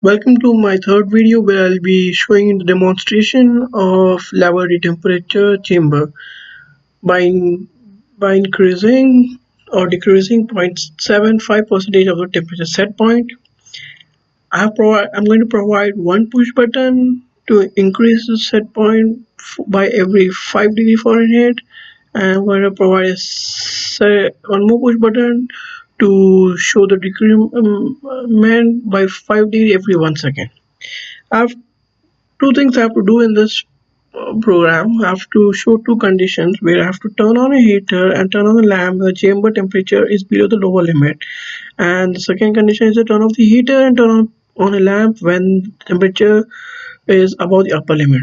Welcome to my third video where I'll be showing the demonstration of laboratory temperature chamber by, by increasing or decreasing 0.75% of the temperature set point. I'm going to provide one push button to increase the set point by every 5 degree Fahrenheit, and I'm going to provide one more push button to show the decrement by 5 degree every 1 second. I have two things I have to do in this program. I have to show two conditions where I have to turn on a heater and turn on the lamp when the chamber temperature is below the lower limit. And the second condition is to turn off the heater and turn on a lamp when temperature is above the upper limit.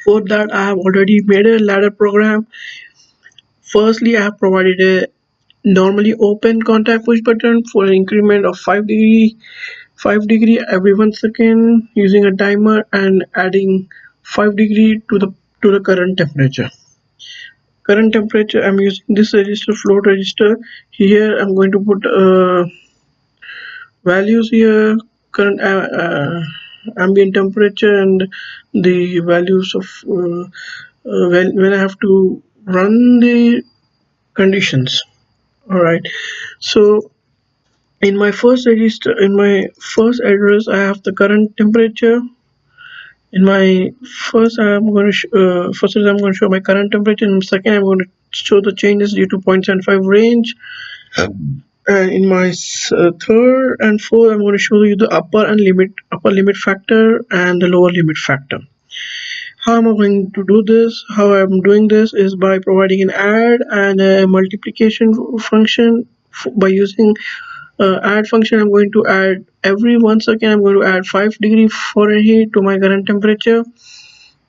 For that, I have already made a ladder program. Firstly, I have provided a normally open contact push button for an increment of 5 degree every 1 second using a timer and adding 5 degree to the current temperature. I'm using this register, float register. Here I'm going to put values here, current ambient temperature and the values of when I have to run the conditions. All right, so in my first address I have the current temperature. In my first, first is I'm going to show my current temperature. And second, I'm going to show the changes due to 0.75 range. And in my third and fourth, I'm going to show you the upper limit factor and the lower limit factor. How am I going to do this? How I'm doing this is by providing an add and a multiplication function. By using add function, I'm going to add every 1 second. I'm going to add 5 degree Fahrenheit to my current temperature.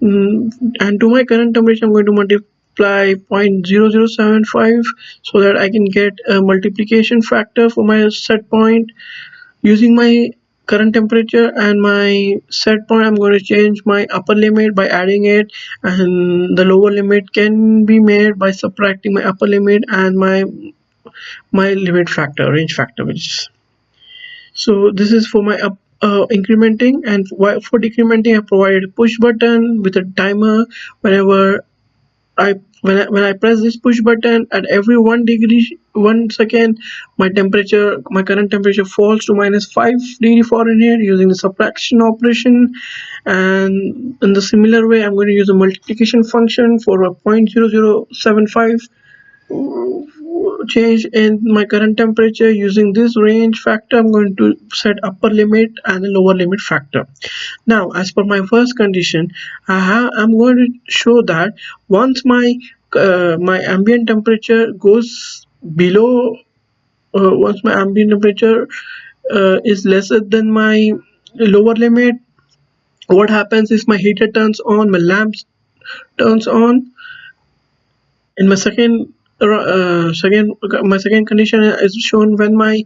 And to my current temperature I'm going to multiply 0.0075 so that I can get a multiplication factor for my set point. Using my current temperature and my set point, I'm going to change my upper limit by adding it, and the lower limit can be made by subtracting my upper limit and my limit factor, range factor, which is. So this is for my incrementing, and for decrementing I provided a push button with a timer. Whenever when I press this push button, at every 1 degree 1 second my current temperature falls to -5 degree Fahrenheit using the subtraction operation. And in the similar way I'm going to use a multiplication function for a 0.0075 change in my current temperature. Using this range factor I'm going to set upper limit and a lower limit factor. Now as per my first condition, I'm going to show that once my ambient temperature goes below once my ambient temperature is lesser than my lower limit, what happens is my heater turns on, my lamps turns on. In my second condition is shown when my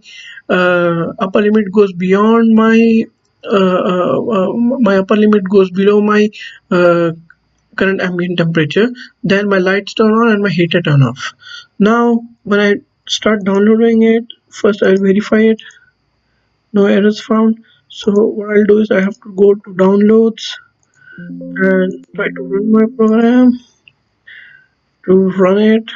upper limit goes beyond my upper limit goes below my uh, current ambient temperature, then my lights turn on and my heater turn off. Now when I start downloading it, first I'll verify it. No errors found. So what I'll do is I have to go to downloads and try to run my program. To run it,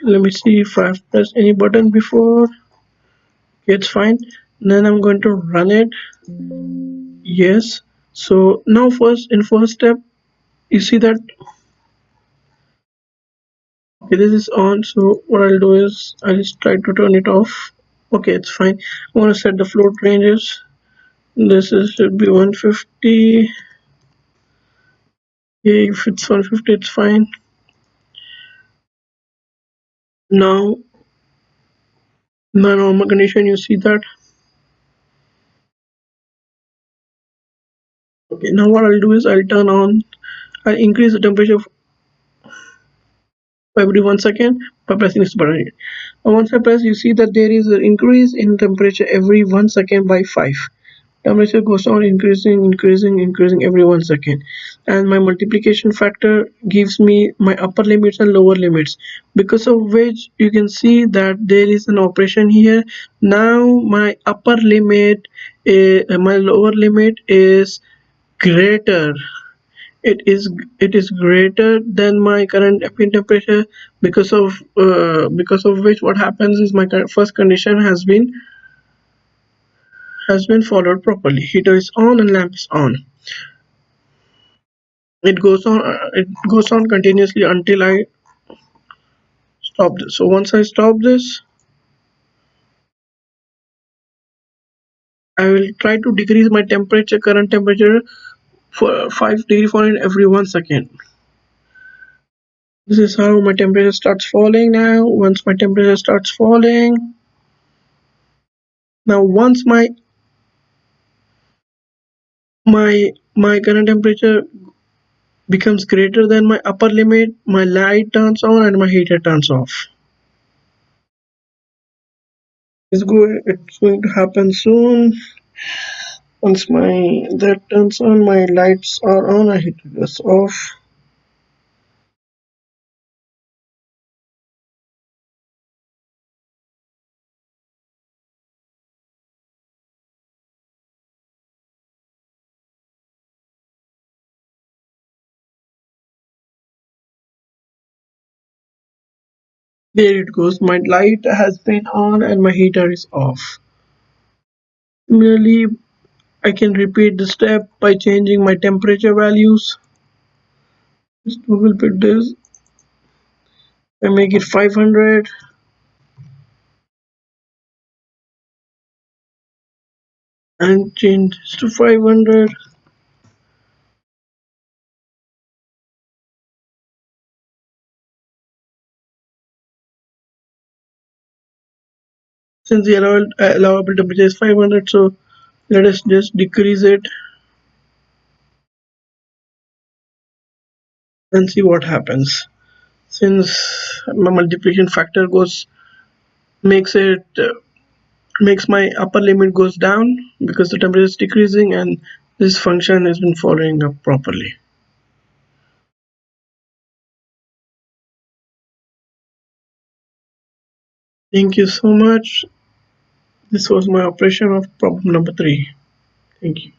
let me see if I've pressed any button before. Okay, it's fine. Then I'm going to run it. Yes. So now first step you see that okay, this is on. So what I'll do is I'll just try to turn it off. Okay, it's fine. I want to set the float ranges. This is should be 150. Okay, if it's 150 it's fine. Now my normal condition, you see that. Okay, now what I'll do is I'll increase the temperature every 1 second by pressing this button here. Now once I press, you see that there is an increase in temperature every 1 second by 5. Temperature goes on increasing every 1 second, and my multiplication factor gives me my upper limits and lower limits, because of which you can see that there is an operation here. Now my upper limit my lower limit is greater. It is greater than my current ambient temperature, because of which what happens is my first condition has been followed properly. Heater is on and lamp is on. It goes on continuously until I stop this. So once I stop this, I will try to decrease my current temperature for 5 degree Fahrenheit every 1 second. This is how my temperature starts falling now. Once my temperature starts falling, now once my current temperature becomes greater than my upper limit, my light turns on and my heater turns off. It's going to happen soon. Once my that turns on, my lights are on, I heater goes off. There it goes. My light has been on and my heater is off. Similarly, I can repeat the step by changing my temperature values. Just a little bit this. I make it 500 and change this to 500. Since the allowable temperature is 500, so let us just decrease it and see what happens. Since my multiplication factor makes it makes my upper limit goes down because the temperature is decreasing, and this function has been following up properly. Thank you so much. This was my operation of problem number 3. Thank you.